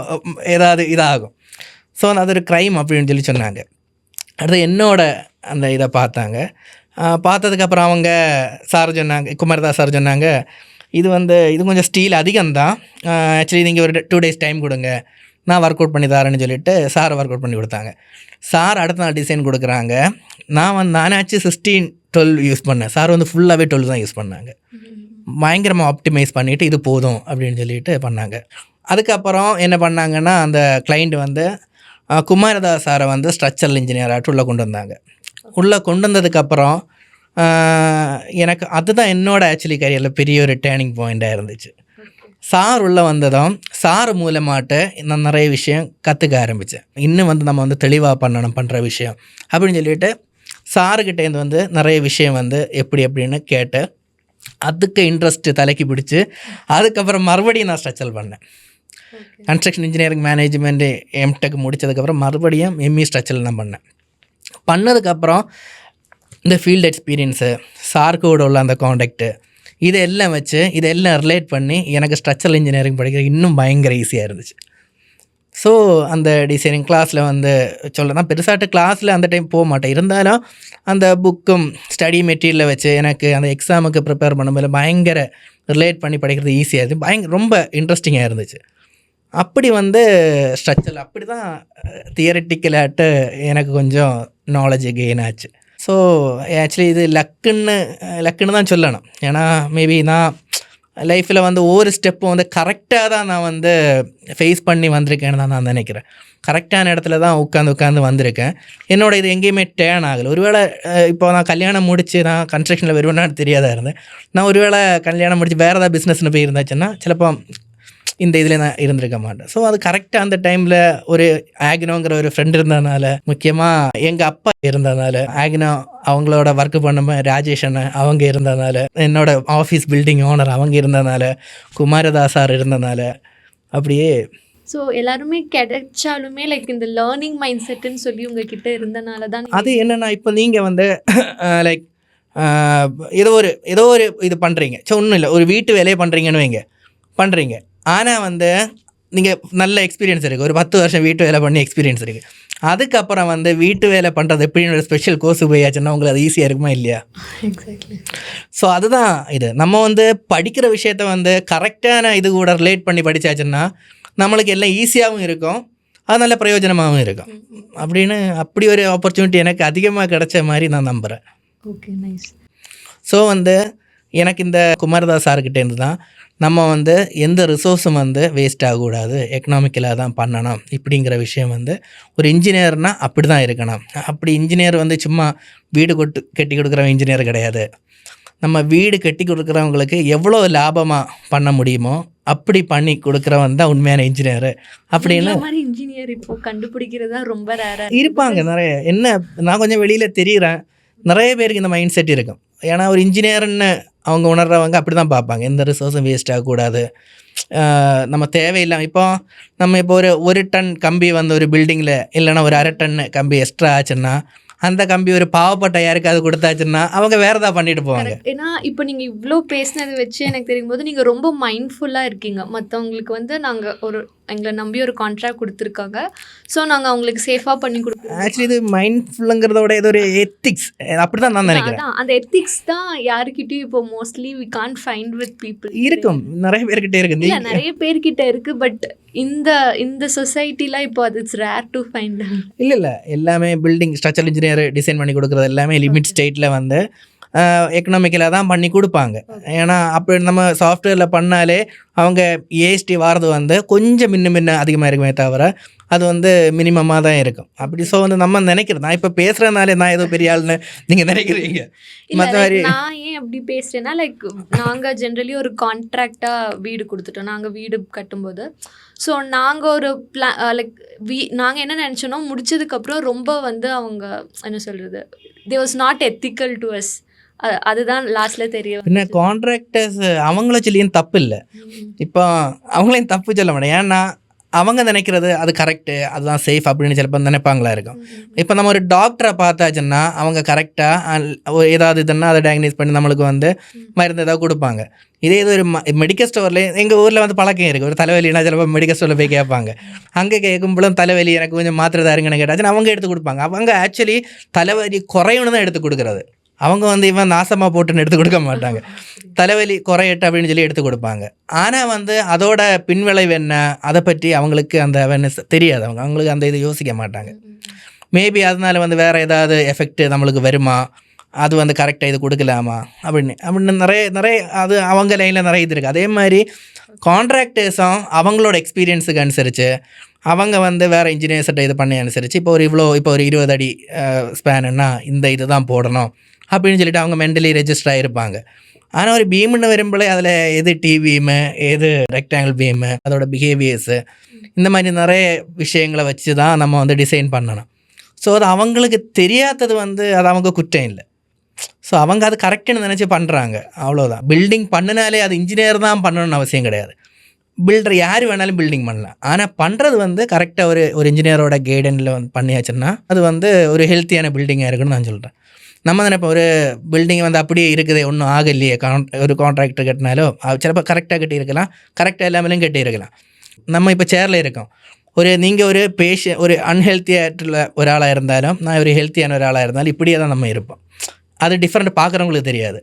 ஏதாவது இதாகும். ஸோ அது ஒரு க்ரைம் அப்படின்னு சொல்லி சொன்னாங்க. அடுத்து என்னோட அந்த இதை பார்த்தாங்க. பார்த்ததுக்கப்புறம் அவங்க சார் சொன்னாங்க, குமாரதாஸ் சார் சொன்னாங்க, இது வந்து இது கொஞ்சம் ஸ்டீல் அதிகம்தான், ஆக்சுவலி நீங்கள் ஒரு 2 days டைம் கொடுங்க, நான் ஒர்க் அவுட் பண்ணி தரேன்னு சொல்லிட்டு சார் ஒர்க் அவுட் பண்ணி கொடுத்தாங்க. சார் அடுத்த நாள் டிசைன் கொடுக்குறாங்க. நானாச்சும் 16-12 யூஸ் பண்ணேன், சார் வந்து ஃபுல்லாகவே 12 தான் யூஸ் பண்ணாங்க. பயங்கரமாக ஆப்டிமைஸ் பண்ணிவிட்டு இது போதும் அப்படின்னு சொல்லிட்டு பண்ணாங்க. அதுக்கப்புறம் என்ன பண்ணாங்கன்னா அந்த கிளைண்ட் வந்து குமாரதாஸ் சாரை வந்து ஸ்ட்ரக்சரல் இன்ஜினியராகிட்டு உள்ளே கொண்டு வந்தாங்க. உள்ளே கொண்டு வந்ததுக்கப்புறம் எனக்கு அதுதான் என்னோடய ஆக்சுவலி கரியரில் பெரிய ஒரு டேர்னிங் பாயிண்ட்டாக இருந்துச்சு. சார் உள்ளே வந்ததும் சார் மூலமாட்டு நான் நிறைய விஷயம் கற்றுக்க ஆரம்பித்தேன். இன்னும் வந்து நம்ம வந்து தெளிவாக பண்ணுற விஷயம் அப்படின்னு சொல்லிட்டு சாருக்கிட்டேருந்து வந்து நிறைய விஷயம் வந்து எப்படின்னு கேட்டு அதுக்கு இன்ட்ரெஸ்ட்டு தலைக்கு பிடிச்சி அதுக்கப்புறம் மறுபடியும் நான் ஸ்ட்ரக்சர் பண்ணேன். கன்ஸ்ட்ரக்ஷன் இன்ஜினியரிங் மேனேஜ்மெண்ட்டு எம்டெக் முடித்ததுக்கப்புறம் மறுபடியும் எம்இ ஸ்ட்ரக்சரில் நான் பண்ணதுக்கப்புறம் இந்த ஃபீல்டு எக்ஸ்பீரியன்ஸு சார்கோட உள்ள அந்த காண்டாக்டு இதெல்லாம் வச்சு இதெல்லாம் ரிலேட் பண்ணி எனக்கு ஸ்ட்ரக்சரல் இன்ஜினியரிங் படிக்கிற இன்னும் பயங்கர ஈஸியாக இருந்துச்சு. ஸோ அந்த டிசைனிங் கிளாஸில் வந்து சொல்லலாம் பெருசாட்டு கிளாஸில் அந்த டைம் போக மாட்டேன், இருந்தாலும் அந்த புக்கும் ஸ்டடி மெட்டீரியலை வச்சு எனக்கு அந்த எக்ஸாமுக்கு ப்ரிப்பேர் பண்ணும்போது பயங்கர ரிலேட் பண்ணி படிக்கிறது ஈஸியாக இருந்துச்சு, ரொம்ப இன்ட்ரெஸ்டிங்காக இருந்துச்சு. அப்படி வந்து ஸ்ட்ரக்சர் அப்படி தான் தியரட்டிக்கலாட்டு எனக்கு கொஞ்சம் நாலேஜ் கெயின் ஆச்சு. ஸோ ஆக்சுவலி இது லக்குன்னு தான் சொல்லணும். ஏன்னா மேபி நான் லைஃப்பில் வந்து ஒவ்வொரு ஸ்டெப்பும் வந்து கரெக்டாக தான் நான் வந்து ஃபேஸ் பண்ணி வந்திருக்கேன்னு தான் நான் நினைக்கிறேன். கரெக்டான இடத்துல தான் உட்காந்து வந்திருக்கேன். என்னோட இது எங்கேயுமே டேர்ன் ஆகலை. ஒருவேளை இப்போ நான் கல்யாணம் முடித்து நான் கன்ஸ்ட்ரக்ஷனில் வருவேன்னு தெரியாதா இருந்தேன். நான் ஒருவேளை கல்யாணம் முடித்து வேறு ஏதாவது பிஸ்னஸ்னு போய் இருந்தாச்சுன்னா சிலப்போ இந்த இதில் நான் இருந்திருக்க மாட்டேன். ஸோ அது கரெக்டாக அந்த டைமில் ஒரு ஆக்னோங்கிற ஒரு ஃப்ரெண்ட் இருந்ததுனால, முக்கியமாக எங்கள் அப்பா இருந்ததுனால, ஆக்னோ அவங்களோட ஒர்க்கு பண்ணும்போது ராஜேஷ் அண்ணன் அவங்க இருந்ததுனால, என்னோட ஆஃபீஸ் பில்டிங் ஓனர் அவங்க இருந்ததுனால, குமாரதாஸ் சார் இருந்ததுனால அப்படியே. ஸோ எல்லாருமே கிடைச்சாலுமே லைக் இந்த லேர்னிங் மைண்ட் செட்டுன்னு சொல்லி உங்ககிட்ட இருந்தனால தான் அது என்னென்னா இப்போ நீங்கள் வந்து லைக் ஏதோ ஒரு இது பண்ணுறீங்க, ஸோ ஒன்றும் இல்லை, ஒரு வீட்டு வேலையை பண்ணுறீங்கன்னு வைங்க, பண்ணுறீங்க. ஆனால் வந்து நீங்கள் நல்ல எக்ஸ்பீரியன்ஸ் இருக்குது, ஒரு 10 வருஷம் வீட்டு வேலை பண்ணி எக்ஸ்பீரியன்ஸ் இருக்குது. அதுக்கப்புறம் வந்து வீட்டு வேலை பண்ணுறது எப்படின்னு ஒரு ஸ்பெஷல் கோர்ஸ் போயாச்சுன்னா உங்களுக்கு அது ஈஸியாக இருக்குமா இல்லையா? எக்ஸாக்ட்லி. ஸோ அதுதான் இது. நம்ம வந்து படிக்கிற விஷயத்த வந்து கரெக்டான இது கூட ரிலேட் பண்ணி படித்தாச்சுன்னா நம்மளுக்கு எல்லாம் ஈஸியாகவும் இருக்கும், அது நல்ல பிரயோஜனமாகவும் இருக்கும். அப்படி ஒரு ஆப்பர்ச்சுனிட்டி எனக்கு அதிகமாக கிடைச்ச மாதிரி நான் நம்புகிறேன். Okay, nice. ஸோ வந்து எனக்கு இந்த குமாரதாஸ் சார்கிட்டேருந்து தான் நம்ம வந்து எந்த ரிசோர்ஸும் வந்து வேஸ்ட் ஆகக்கூடாது, எக்கனாமிக்கலாக தான் பண்ணணும் இப்படிங்கிற விஷயம் வந்து ஒரு இன்ஜினியர்னால் அப்படி தான் இருக்கணும். அப்படி இன்ஜினியர் வந்து சும்மா வீடு கட்டி கொடுக்குற இன்ஜினியர் கிடையாது. நம்ம வீடு கட்டி கொடுக்குறவங்களுக்கு எவ்வளோ லாபமாக பண்ண முடியுமோ அப்படி பண்ணி கொடுக்குறவன் தான் உண்மையான இன்ஜினியர் அப்படின்னு இன்ஜினியர் இப்போ கண்டுபிடிக்கிறதா ரொம்ப ரேரா இருப்பாங்க நிறைய. என்ன நான் கொஞ்சம் வெளியில் தெரிகிறேன், நிறைய பேருக்கு இந்த மைண்ட் செட் இருக்கும். ஏன்னா ஒரு இன்ஜினியர்னு அவங்க உணர்றவங்க அப்படி தான் பார்ப்பாங்க, எந்த ரிசோர்ஸும் வேஸ்ட் ஆகக்கூடாது, நம்ம தேவையில்லாமல். இப்போ ஒரு டன் கம்பி வந்து ஒரு பில்டிங்கில் இல்லைன்னா ஒரு 1/2 டன் கம்பி எக்ஸ்ட்ரா ஆச்சுன்னா அந்த கம்பி ஒரு பாவப்பட்ட யாருக்காவது கொடுத்தாச்சுன்னா அவங்க வேறு ஏதாவது பண்ணிட்டு போவாங்க. ஏன்னா இப்போ நீங்கள் இவ்வளோ பேசினது வச்சு எனக்கு தெரியும் போது நீங்கள் ரொம்ப மைண்ட்ஃபுல்லாக இருக்கீங்க. மற்றவங்களுக்கு வந்து நாங்கள் எங்களை நம்பி ஒரு கான்ட்ராக்ட் கொடுத்துருக்காங்க, ஸோ நாங்கள் அவங்களுக்கு சேஃபாக பண்ணி கொடுக்குறோம். ஆக்சுவலி இது மைண்ட்ஃபுல்லுங்கிறதோட இது ஒரு எத்திக்ஸ், அப்படி தான் நான் நினைக்கிறேன். அந்த எத்திக்ஸ் தான் யாருக்கிட்டையும் இப்போ mostly we can't find with people. இருக்கும், நிறைய பேர்கிட்ட இருக்குது, இல்லை நிறைய பேர்கிட்ட இருக்குது. பட் இந்த சொசைட்டிலாம் இப்போ அது இட்ஸ் ரேர் டு ஃபைண்ட். இல்லை எல்லாமே பில்டிங் ஸ்ட்ரக்சரல் இன்ஜினியர் டிசைன் பண்ணி கொடுக்குறது எல்லாமே லிமிட் ஸ்டேட்டில் வந்து எக்கனாமிக்கலாக தான் பண்ணி கொடுப்பாங்க. ஏன்னா அப்படி நம்ம சாஃப்ட்வேரில் பண்ணாலே அவங்க ஏஎஸ்டி வாரது வந்து கொஞ்சம் முன்ன அதிகமாக இருக்குமே தவிர அது வந்து மினிமமாக தான் இருக்கும். அப்படி ஸோ வந்து நம்ம நினைக்கிறது, நான் இப்போ பேசுகிறதுனாலே நான் ஏதோ பெரிய ஆள்னு நீங்கள் நினைக்கிறீங்க. மற்ற மாதிரி நான் ஏன் அப்படி பேசுகிறேன்னா, லைக் நாங்கள் ஜென்ரலி ஒரு கான்ட்ராக்டாக வீடு கொடுத்துட்டோம். நாங்கள் வீடு கட்டும்போது ஸோ நாங்கள் ஒரு லைக் நாங்கள் என்ன நினச்சோன்னா முடிச்சதுக்கப்புறம் ரொம்ப வந்து அவங்க என்ன சொல்கிறது, they was not ethical to us. அதுதான் லாஸ்ட்டில் தெரியும். என்ன கான்ட்ராக்டர்ஸ் அவங்கள சொல்லியும் தப்பு இல்லை, இப்போ அவங்களையும் தப்பு சொல்ல மாட்டேன். ஏன்னா அவங்க நினைக்கிறது அது கரெக்டு, அதுதான் சேஃப் அப்படின்னு சிலப்போ நினைப்பாங்களா இருக்கும். இப்போ நம்ம ஒரு டாக்டரை பார்த்தாச்சுன்னா அவங்க கரெக்டாக ஏதாவது இதுன்னா அதை டயக்னைஸ் பண்ணி நம்மளுக்கு வந்து மருந்து ஏதாவது கொடுப்பாங்க. இதே இது ஒரு மெடிக்கல் ஸ்டோர்லேயே எங்கள் ஊரில் வந்து பழக்கம் இருக்குது, ஒரு தலைவலினா சிலப்போ மெடிக்கல் ஸ்டோரில் போய் கேட்பாங்க. அங்கே கேட்கும்போதும் தலைவலி எனக்கு கொஞ்சம் மாத்திரை தாருங்கன்னு கேட்டாச்சுன்னா அவங்க எடுத்து கொடுப்பாங்க. அவங்க ஆக்சுவலி தலைவலி குறையணும் தான் எடுத்து கொடுக்குறது. அவங்க வந்து இவன் நாசமாக போட்டுன்னு எடுத்து கொடுக்க மாட்டாங்க, தலைவலி குறையட்டு அப்படின்னு சொல்லி எடுத்து கொடுப்பாங்க. ஆனால் வந்து அதோட பின்விளைவு என்ன அதை பற்றி அவங்களுக்கு அந்த அவேர்னஸ் தெரியாது, அவங்களுக்கு அந்த இது யோசிக்க மாட்டாங்க. மேபி அதனால வந்து வேறு ஏதாவது எஃபெக்ட் நம்மளுக்கு வருமா, அது வந்து கரெக்டாக இது கொடுக்கலாமா அப்படின்னு நிறைய அது அவங்க லைனில் நிறைய இது இருக்குது. அதே மாதிரி கான்ட்ராக்டர்ஸும் அவங்களோட எக்ஸ்பீரியன்ஸுக்கு அனுசரித்து அவங்க வந்து வேறு இன்ஜினியர்ஸ்கிட்ட இது பண்ணி அனுசரித்து இப்போ ஒரு 20 அடி ஸ்பேனுன்னா இந்த இது தான் போடணும் அப்படின்னு சொல்லிட்டு அவங்க மென்டலி ரெஜிஸ்டர் ஆகிருப்பாங்க. ஆனால் ஒரு பீம்னு வரும்போது அதில் எது டிவிஎம்மு எது ரெக்டாங்கிள் பீமு அதோட பிஹேவியர்ஸு இந்த மாதிரி நிறைய விஷயங்களை வச்சு தான் நம்ம வந்து டிசைன் பண்ணணும். ஸோ அது அவங்களுக்கு தெரியாதது வந்து அது அவங்க குற்றம் இல்லை. ஸோ அவங்க அது கரெக்டுன்னு நினச்சி பண்ணுறாங்க, அவ்வளோதான். பில்டிங் பண்ணினாலே அது இன்ஜினியர் தான் பண்ணணும்னு அவசியம் கிடையாது, பில்டர் யார் வேணாலும் பில்டிங் பண்ணலாம். ஆனால் பண்ணுறது வந்து கரெக்டாக ஒரு இன்ஜினியரோட கைடன்ஸில் வந்து பண்ணியாச்சுன்னா அது வந்து ஒரு ஹெல்த்தியான பில்டிங்காக இருக்குன்னு நான் சொல்கிறேன். நம்ம நினைப்போம் ஒரு பில்டிங் வந்து அப்படியே இருக்குது ஒன்றும் ஆகலையே, ஒரு கான்ட்ராக்டர் கட்டினாலும் சிலப்போ கரெக்டாக கட்டியிருக்கலாம், கரெக்டாக எல்லாமேலும் கட்டியிருக்கலாம். நம்ம இப்போ சேரில் இருக்கோம், நீங்கள் ஒரு ஒரு அன்ஹெல்த்தியாக ஒரு ஆளாக இருந்தாலும் நான் ஒரு ஹெல்த்தியான ஒரு ஆளாக இருந்தாலும் இப்படியே தான் நம்ம இருப்போம். அது டிஃப்ரெண்ட் பார்க்குறவங்களுக்கு தெரியாது.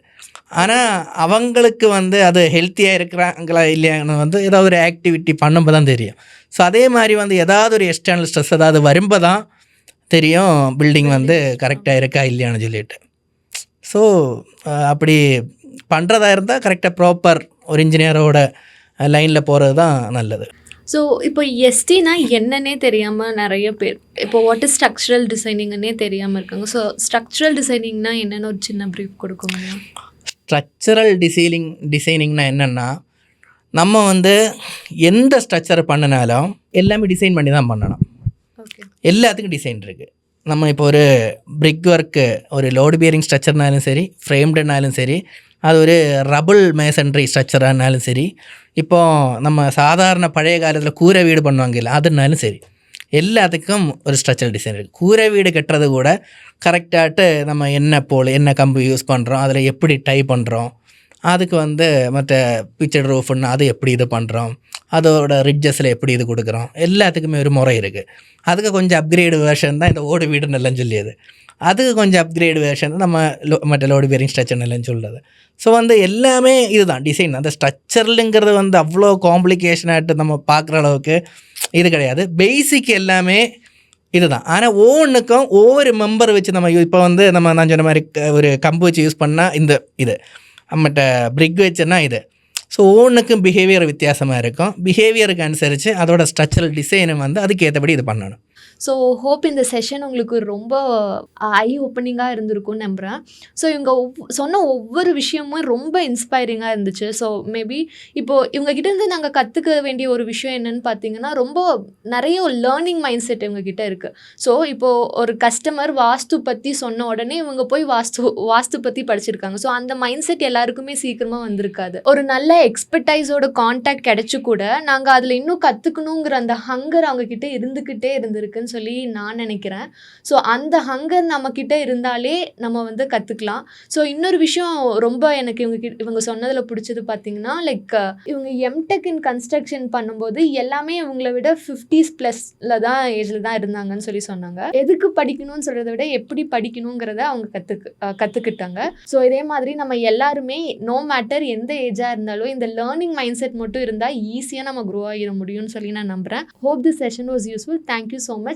ஆனால் அவங்களுக்கு வந்து அது ஹெல்த்தியாக இருக்கிறாங்களா இல்லையான்னு வந்து ஏதாவது ஒரு ஆக்டிவிட்டி பண்ணும்போது தான் தெரியும். ஸோ அதே மாதிரி வந்து ஏதாவது ஒரு எக்ஸ்டர்னல் ஸ்ட்ரெஸ் ஏதாவது வரும்போது தான் தெரியும் பில்டிங் வந்து கரெக்டாக இருக்கா இல்லையான்னு சொல்லிட்டு. ஸோ அப்படி பண்ணுறதா இருந்தால் கரெக்டாக ப்ராப்பர் ஒரு இன்ஜினியரோட லைனில் போகிறது தான் நல்லது. ஸோ இப்போ எஸ்டினா என்னன்னே தெரியாமல் நிறைய பேர் இப்போ வாட் இஸ் ஸ்ட்ரக்சரல் டிசைனிங்னே தெரியாமல் இருக்காங்க. ஸோ ஸ்ட்ரக்சரல் டிசைனிங்னா என்னென்னு ஒரு சின்ன ப்ரீஃப் கொடுக்க முடியும்? ஸ்ட்ரக்சரல் டிசைனிங்னா என்னென்னா, நம்ம வந்து எந்த ஸ்ட்ரக்சர் பண்ணினாலும் எல்லாமே டிசைன் பண்ணி தான் பண்ணணும். எல்லாத்துக்கும் டிசைன் இருக்குது. நம்ம இப்போ ஒரு பிரிக் ஒர்க்கு ஒரு லோடு பியரிங் ஸ்ட்ரக்சர்னாலும் சரி, ஃப்ரேம்டுனாலும் சரி, அது ஒரு ரபுள் மேசன்ட்ரி ஸ்ட்ரக்சரானாலும் சரி, இப்போது நம்ம சாதாரண பழைய காலத்தில் கூரை வீடு பண்ணுவாங்க இல்லை அதுனாலும் சரி, எல்லாத்துக்கும் ஒரு ஸ்ட்ரக்சரல் டிசைன் இருக்குது. கூரை வீடு கட்டுறது கூட கரெக்டாகிட்டு நம்ம என்ன கம்பு யூஸ் பண்ணுறோம், அதில் எப்படி டை பண்ணுறோம், அதுக்கு வந்து மற்ற பிச்சர் ரூஃப்னா அது எப்படி இது பண்ணுறோம், அதோட ரிட்ஜஸில் எப்படி இது கொடுக்குறோம், எல்லாத்துக்குமே ஒரு முறை இருக்குது. அதுக்கு கொஞ்சம் அப்கிரேடு வேர்ஷன் தான் இந்த ஓடு வீடுன்னு எல்லாம் சொல்லியது. அதுக்கு கொஞ்சம் அப்கிரேடு வேர்ஷன் தான் நம்ம மற்ற லோடு பியரிங் ஸ்ட்ரக்சர்னு எல்லாம் சொல்லுது. ஸோ வந்து எல்லாமே இதுதான் டிசைன். அந்த ஸ்ட்ரக்சர்லுங்கிறது வந்து அவ்வளோ காம்ப்ளிகேஷனாகிட்டு நம்ம பார்க்குற அளவுக்கு இது கிடையாது. பேசிக் எல்லாமே இதுதான். ஆனால் ஒவ்வொன்றுக்கும் ஒவ்வொரு மெம்பர் வச்சு நம்ம இப்போ வந்து நான் சொன்ன மாதிரி ஒரு கம்பு வச்சு யூஸ் பண்ணால் இது நம்மகிட்ட பிரிக் வச்சுன்னா இது. ஸோ ஒவ்வொன்றுக்கும் பிஹேவியர் வித்தியாசமாக இருக்கும். பிஹேவியருக்கு அனுசரித்து அதோட ஸ்ட்ரக்சரல் டிசைனை வந்து அதுக்கு ஏற்றபடி இது பண்ணணும். ஸோ ஹோப் இந்த செஷன் உங்களுக்கு ரொம்ப ஐ ஓப்பனிங்காக இருந்திருக்கும்னு நம்புகிறேன். ஸோ இவங்க சொன்ன ஒவ்வொரு விஷயமும் ரொம்ப இன்ஸ்பைரிங்காக இருந்துச்சு. ஸோ மேபி இப்போது இவங்ககிட்டேருந்து நாங்கள் கற்றுக்க வேண்டிய ஒரு விஷயம் என்னென்னு பார்த்தீங்கன்னா, ரொம்ப நிறைய லேர்னிங் மைண்ட் செட் இவங்ககிட்ட இருக்குது. ஸோ இப்போது ஒரு கஸ்டமர் வாஸ்து பற்றி சொன்ன உடனே இவங்க போய் வாஸ்து பற்றி படிச்சிருக்காங்க. ஸோ அந்த மைண்ட் செட் எல்லாருக்குமே சீக்கிரமாக வந்திருக்காது. ஒரு நல்ல எக்ஸ்பர்டைஸோட கான்டாக்ட் கிடைச்சி கூட நாங்கள் அதில் இன்னும் கற்றுக்கணுங்கிற அந்த ஹங்கர் அவங்கக்கிட்ட இருந்துக்கிட்டே இருந்திருக்குன்னு சொல்லி நான் நினைக்கிறேன். ஸோ அந்த ஹங்கர் நம்மக்கிட்ட இருந்தாலே நம்ம வந்து கற்றுக்கலாம். ஸோ இன்னொரு விஷயம் ரொம்ப எனக்கு இவங்க சொன்னதில் பிடிச்சது பார்த்தீங்கன்னா, லைக் இவங்க எம்டெக் இன் கன்ஸ்ட்ரக்ஷன் பண்ணும்போது எல்லாமே இவங்கள விட 50s ப்ளஸில் தான் ஏஜில் தான் இருந்தாங்கன்னு சொல்லி சொன்னாங்க. எதுக்கு படிக்கணும்னு சொல்கிறத விட எப்படி படிக்கணுங்கிறத அவங்க கற்றுக்கிட்டாங்க. ஸோ இதே மாதிரி நம்ம எல்லாருமே நோ மேட்டர் எந்த ஏஜாக இருந்தாலும் இந்த லேர்னிங் மைண்ட் செட் மட்டும் இருந்தால் ஈஸியாக நம்ம க்ரோ ஆகிட முடியும்னு சொல்லி நான் நம்புகிறேன். Hope this session was useful. Thank you so much.